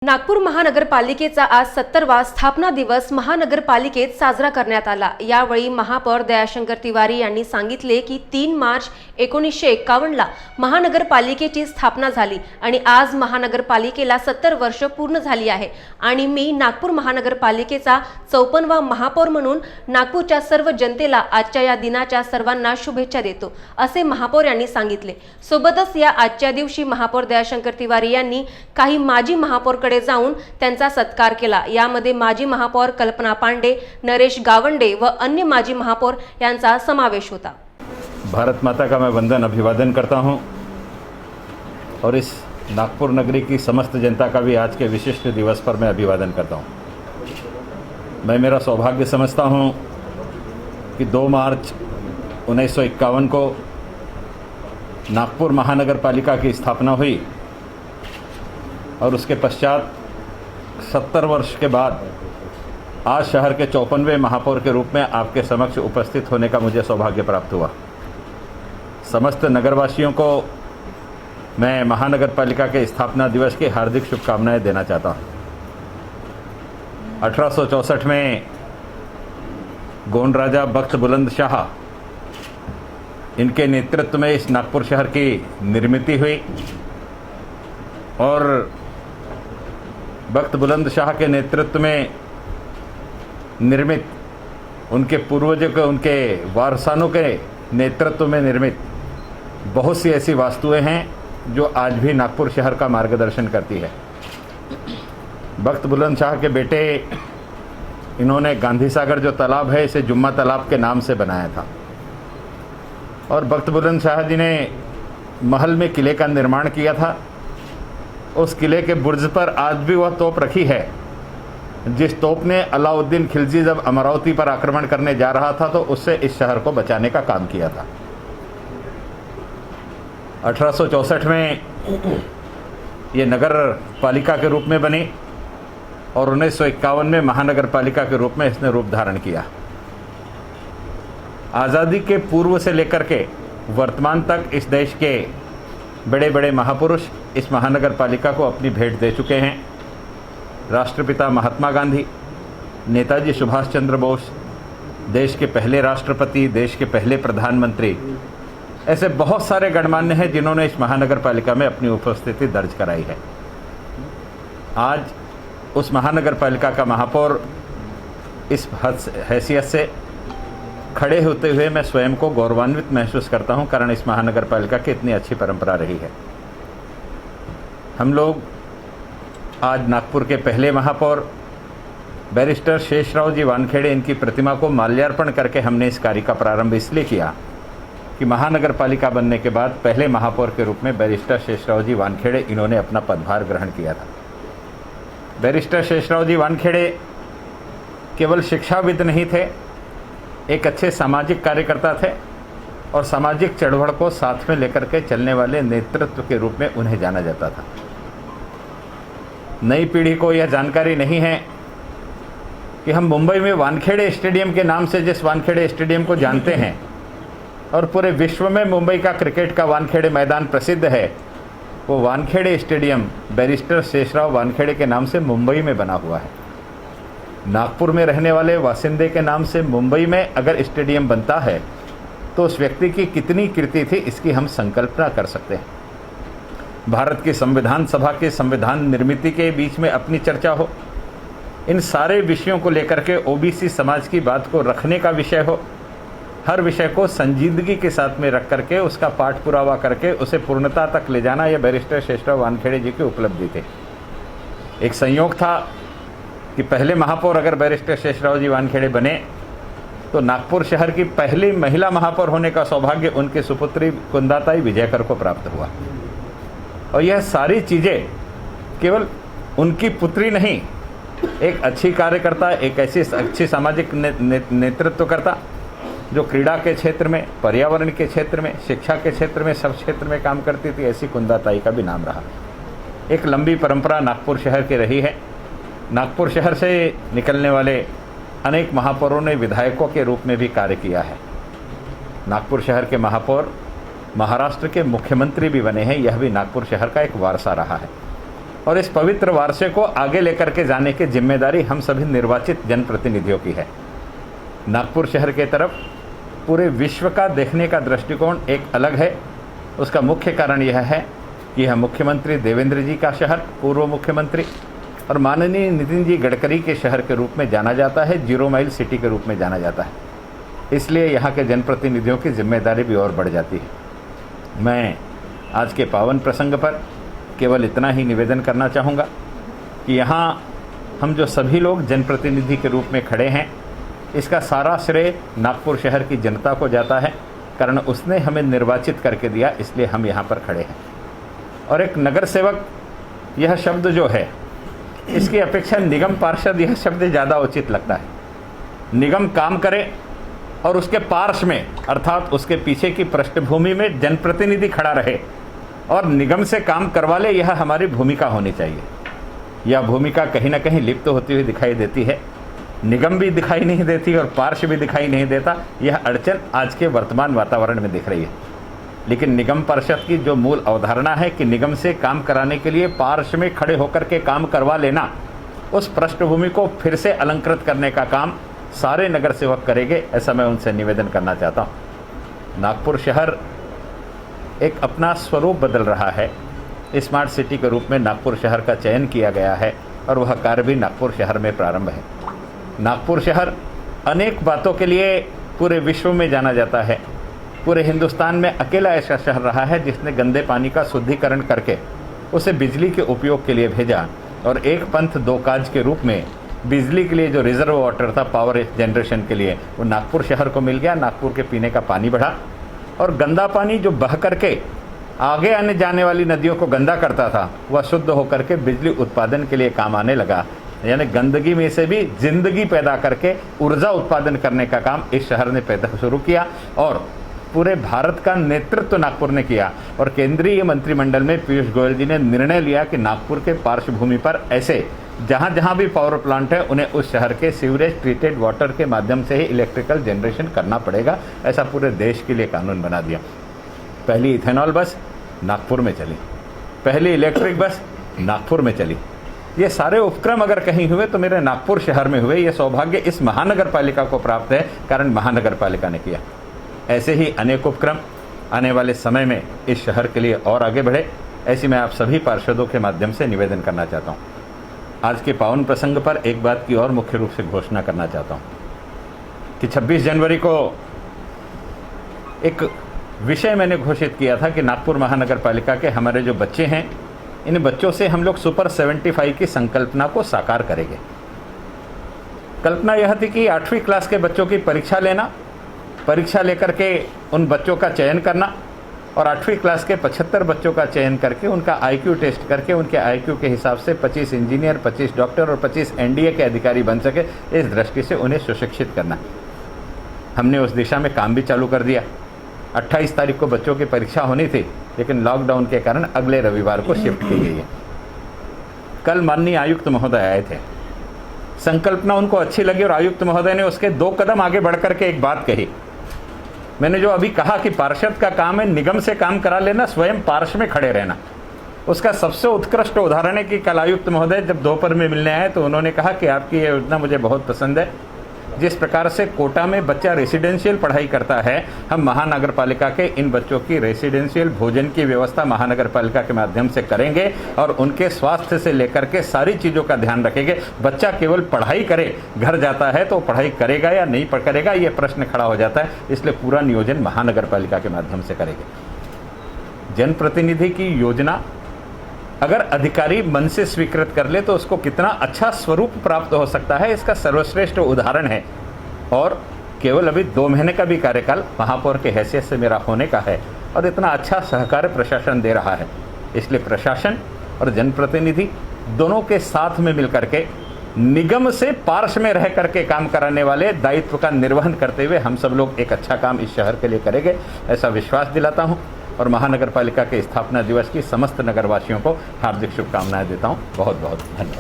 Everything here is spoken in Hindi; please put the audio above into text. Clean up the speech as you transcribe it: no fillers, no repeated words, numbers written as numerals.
नागपूर महानगरपालिकेचा आज 70वा स्थापना दिवस महानगरपालिकेत साजरा करण्यात आला। यावेळी महापौर दयाशंकर तिवारी यांनी सांगितले की 3 मार्च 1951ला महानगरपालिकेची स्थापना झाली आणि आज महानगरपालिकेला 70 वर्ष पूर्ण झाली आहे आणि मी नागपूर महानगरपालिकेचा 54वा महापौर म्हणून नागपूरच्या सर्व जनतेला आजच्या या दिनाच्या सर्वांना शुभेच्छा देतो, असे महापौर यांनी सांगितले। सोबतच या आजच्या दिवशी महापौर दयाशंकर तिवारी यांनी काही माजी महापौर जाऊन त्यांचा सत्कार केला। यामध्ये माजी महापौर कल्पना पांडे, नरेश गावंडे व अन्य माजी महापौर यांचा समावेश होता। भारत माता का मैं वंदन अभिवादन करता हूं और इस नागपुर नगरी की समस्त जनता का भी आज के विशिष्ट दिवस पर मैं अभिवादन करता हूं। मैं मेरा सौभाग्य समझता हूं कि 2 मार्च 1951 को नागपुर महानगर पालिका की स्थापना हुई और उसके पश्चात 70 वर्ष के बाद आज शहर के 54वें महापौर के रूप में आपके समक्ष उपस्थित होने का मुझे सौभाग्य प्राप्त हुआ। समस्त नगरवासियों को मैं महानगर पालिका के स्थापना दिवस की हार्दिक शुभकामनाएं देना चाहता हूं। 1864 में गोंड राजा बख्त बुलंद शाह इनके नेतृत्व में इस नागपुर शहर की निर्मित हुई और बख्त बुलंद शाह के नेतृत्व में निर्मित उनके पूर्वजों के उनके वारसानों के नेतृत्व में निर्मित बहुत सी ऐसी वास्तुएं हैं जो आज भी नागपुर शहर का मार्गदर्शन करती है। बख्त बुलंद शाह के बेटे इन्होंने गांधी सागर जो तालाब है इसे जुम्मा तालाब के नाम से बनाया था और बख्त बुलंद शाह जी ने महल में किले का निर्माण किया था। उस किले के बुर्ज पर आज भी वह तोप रखी है जिस तोप ने अलाउद्दीन खिलजी जब अमरावती पर आक्रमण करने जा रहा था तो उससे इस शहर को बचाने का काम किया था। 1864 में ये नगर पालिका के रूप में बनी और 1951 में महानगर पालिका के रूप में इसने रूप धारण किया। आज़ादी के पूर्व से लेकर के वर्तमान तक इस देश के बड़े बड़े महापुरुष इस महानगर पालिका को अपनी भेंट दे चुके हैं। राष्ट्रपिता महात्मा गांधी, नेताजी सुभाष चंद्र बोस, देश के पहले राष्ट्रपति, देश के पहले प्रधानमंत्री, ऐसे बहुत सारे गणमान्य हैं जिन्होंने इस महानगर पालिका में अपनी उपस्थिति दर्ज कराई है। आज उस महानगर पालिका का महापौर इस हैसियत से खड़े होते हुए मैं स्वयं को गौरवान्वित महसूस करता हूं, कारण इस महानगर पालिका की इतनी अच्छी परंपरा रही है। हम लोग आज नागपुर के पहले महापौर बैरिस्टर शेषराव जी वानखेड़े इनकी प्रतिमा को माल्यार्पण करके हमने इस कार्य का प्रारंभ इसलिए किया कि महानगर पालिका बनने के बाद पहले महापौर के रूप में बैरिस्टर शेषराव जी वानखेड़े इन्होंने अपना पदभार ग्रहण किया था। बैरिस्टर शेषराव जी वानखेड़े केवल शिक्षाविद नहीं थे, एक अच्छे सामाजिक कार्यकर्ता थे और सामाजिक चळवळ को साथ में लेकर के चलने वाले नेतृत्व के रूप में उन्हें जाना जाता था। नई पीढ़ी को यह जानकारी नहीं है कि हम मुंबई में वानखेड़े स्टेडियम के नाम से जिस वानखेड़े स्टेडियम को जानते हैं और पूरे विश्व में मुंबई का क्रिकेट का वानखेड़े मैदान प्रसिद्ध है, वो वानखेड़े स्टेडियम बैरिस्टर शेषराव वानखेड़े के नाम से मुंबई में बना हुआ है। नागपुर में रहने वाले वासिंदे के नाम से मुंबई में अगर स्टेडियम बनता है तो उस व्यक्ति की कितनी कीर्ति थी इसकी हम संकल्पना कर सकते हैं। भारत की संविधान सभा के संविधान निर्मित के बीच में अपनी चर्चा हो, इन सारे विषयों को लेकर के ओबीसी समाज की बात को रखने का विषय हो, हर विषय को संजीदगी के साथ में रख करके उसका पाठ पुरावा करके उसे पूर्णता तक ले जाना, यह बैरिस्टर शेषराव वानखेड़े जी की उपलब्धि थी। एक संयोग था कि पहले महापौर अगर बैरिस्टर शेषराव जी वानखेड़े बने तो नागपुर शहर की पहली महिला महापौर होने का सौभाग्य उनके सुपुत्री कुंदाताई विजयकर को प्राप्त हुआ। और यह सारी चीज़ें केवल उनकी पुत्री नहीं, एक अच्छी कार्यकर्ता, एक ऐसी अच्छी सामाजिक नेतृत्वकर्ता जो क्रीड़ा के क्षेत्र में, पर्यावरण के क्षेत्र में, शिक्षा के क्षेत्र में, सब क्षेत्र में काम करती थी, ऐसी कुंदाताई का भी नाम रहा। एक लंबी परंपरा नागपुर शहर की रही है। नागपुर शहर से निकलने वाले अनेक महापौरों ने विधायकों के रूप में भी कार्य किया है। नागपुर शहर के महापौर महाराष्ट्र के मुख्यमंत्री भी बने हैं, यह भी नागपुर शहर का एक वारसा रहा है। और इस पवित्र वारसे को आगे लेकर के जाने की जिम्मेदारी हम सभी निर्वाचित जनप्रतिनिधियों की है। नागपुर शहर के तरफ पूरे विश्व का देखने का दृष्टिकोण एक अलग है। उसका मुख्य कारण यह है कि यह मुख्यमंत्री देवेंद्र जी का शहर, पूर्व मुख्यमंत्री और माननीय नितिन जी गडकरी के शहर के रूप में जाना जाता है, 0 माइल सिटी के रूप में जाना जाता है। इसलिए यहाँ के जनप्रतिनिधियों की जिम्मेदारी भी और बढ़ जाती है। मैं आज के पावन प्रसंग पर केवल इतना ही निवेदन करना चाहूँगा कि यहाँ हम जो सभी लोग जनप्रतिनिधि के रूप में खड़े हैं, इसका सारा श्रेय नागपुर शहर की जनता को जाता है, कारण उसने हमें निर्वाचित करके दिया, इसलिए हम यहाँ पर खड़े हैं। और एक नगर सेवक यह शब्द जो है, इसकी अपेक्षा निगम पार्षद यह शब्द ज़्यादा उचित लगता है। निगम काम करे और उसके पार्श्व में अर्थात उसके पीछे की पृष्ठभूमि में जनप्रतिनिधि खड़ा रहे और निगम से काम करवा ले, यह हमारी भूमिका होनी चाहिए। यह भूमिका कहीं ना कहीं लिप्त होती हुई दिखाई देती है। निगम भी दिखाई नहीं देती और पार्श्व भी दिखाई नहीं देता। यह अड़चन आज के वर्तमान वातावरण में दिख रही है। लेकिन निगम परिषद की जो मूल अवधारणा है कि निगम से काम कराने के लिए पार्श्व में खड़े होकर के काम करवा लेना, उस पृष्ठभूमि को फिर से अलंकृत करने का काम सारे नगर सेवक करेंगे, ऐसा मैं उनसे निवेदन करना चाहता हूँ। नागपुर शहर एक अपना स्वरूप बदल रहा है। स्मार्ट सिटी के रूप में नागपुर शहर का चयन किया गया है और वह कार्य भी नागपुर शहर में प्रारंभ है। नागपुर शहर अनेक बातों के लिए पूरे विश्व में जाना जाता है। पूरे हिंदुस्तान में अकेला ऐसा शहर रहा है जिसने गंदे पानी का शुद्धिकरण करके उसे बिजली के उपयोग के लिए भेजा और एक पंथ दो काज के रूप में बिजली के लिए जो रिजर्व वाटर था पावर जनरेशन के लिए, वो नागपुर शहर को मिल गया। नागपुर के पीने का पानी बढ़ा और गंदा पानी जो बह करके आगे आने जाने वाली नदियों को गंदा करता था, वह शुद्ध होकर के बिजली उत्पादन के लिए काम आने लगा। यानी गंदगी में से भी जिंदगी पैदा करके ऊर्जा उत्पादन करने का काम इस शहर ने पैदा शुरू किया और पूरे भारत का नेतृत्व नागपुर ने किया। और केंद्रीय मंत्रिमंडल में पीयूष गोयल जी ने निर्णय लिया कि नागपुर के पार्श्वभूमि पर ऐसे जहां जहां भी पावर प्लांट है, उन्हें उस शहर के सीवरेज ट्रीटेड वाटर के माध्यम से ही इलेक्ट्रिकल जनरेशन करना पड़ेगा। ऐसा पूरे देश के लिए कानून बना दिया। पहली इथेनॉल बस नागपुर में चली, पहली इलेक्ट्रिक बस नागपुर में चली। ये सारे उपक्रम अगर कहीं हुए तो मेरे नागपुर शहर में हुए। ये सौभाग्य इस महानगर पालिका को प्राप्त है, कारण महानगर पालिका ने किया। ऐसे ही अनेक उपक्रम आने वाले समय में इस शहर के लिए और आगे बढ़े, ऐसी मैं आप सभी पार्षदों के माध्यम से निवेदन करना चाहता हूँ। आज के पावन प्रसंग पर एक बात की और मुख्य रूप से घोषणा करना चाहता हूँ कि 26 जनवरी को एक विषय मैंने घोषित किया था कि नागपुर महानगर पालिका के हमारे जो बच्चे हैं, इन बच्चों से हम लोग सुपर 75 की संकल्पना को साकार करेंगे। कल्पना यह थी कि 8वीं क्लास के बच्चों की परीक्षा लेना, परीक्षा लेकर के उन बच्चों का चयन करना और 8वीं क्लास के 75 बच्चों का चयन करके उनका IQ टेस्ट करके उनके IQ के हिसाब से 25 इंजीनियर, 25 डॉक्टर और 25 NDA के अधिकारी बन सके, इस दृष्टि से उन्हें सुशिक्षित करना। हमने उस दिशा में काम भी चालू कर दिया। 28 तारीख को बच्चों की परीक्षा होनी थी, लेकिन लॉकडाउन के कारण अगले रविवार को शिफ्ट की गई है। कल माननीय आयुक्त महोदय आए थे, संकल्पना उनको अच्छी लगी और आयुक्त महोदय ने उसके 2 कदम आगे बढ़ करके एक बात कही। मैंने जो अभी कहा कि पार्षद का काम है निगम से काम करा लेना, स्वयं पार्श्व में खड़े रहना, उसका सबसे उत्कृष्ट उदाहरण है कि कल आयुक्त महोदय जब दोपहर में मिलने आए तो उन्होंने कहा कि आपकी ये योजना मुझे बहुत पसंद है। जिस प्रकार से कोटा में बच्चा रेसिडेंशियल पढ़ाई करता है, हम महानगर पालिका के इन बच्चों की रेसिडेंशियल भोजन की व्यवस्था महानगर पालिका के माध्यम से करेंगे और उनके स्वास्थ्य से लेकर के सारी चीज़ों का ध्यान रखेंगे। बच्चा केवल पढ़ाई करे, घर जाता है तो पढ़ाई करेगा या नहीं करेगा, ये प्रश्न खड़ा हो जाता है। इसलिए पूरा नियोजन महानगर पालिका के माध्यम से करेंगे। जनप्रतिनिधि की योजना अगर अधिकारी मन से स्वीकृत कर ले तो उसको कितना अच्छा स्वरूप प्राप्त हो सकता है, इसका सर्वश्रेष्ठ उदाहरण है। और केवल अभी 2 महीने का भी कार्यकाल महापौर के हैसियत से मेरा होने का है और इतना अच्छा सहकार प्रशासन दे रहा है। इसलिए प्रशासन और जनप्रतिनिधि दोनों के साथ में मिलकर के निगम से पार्श्व में रह करके काम कराने वाले दायित्व का निर्वहन करते हुए हम सब लोग एक अच्छा काम इस शहर के लिए करेंगे, ऐसा विश्वास दिलाता हूँ। और महानगर पालिका के स्थापना दिवस की समस्त नगरवासियों को हार्दिक शुभकामनाएं देता हूँ। बहुत बहुत धन्यवाद।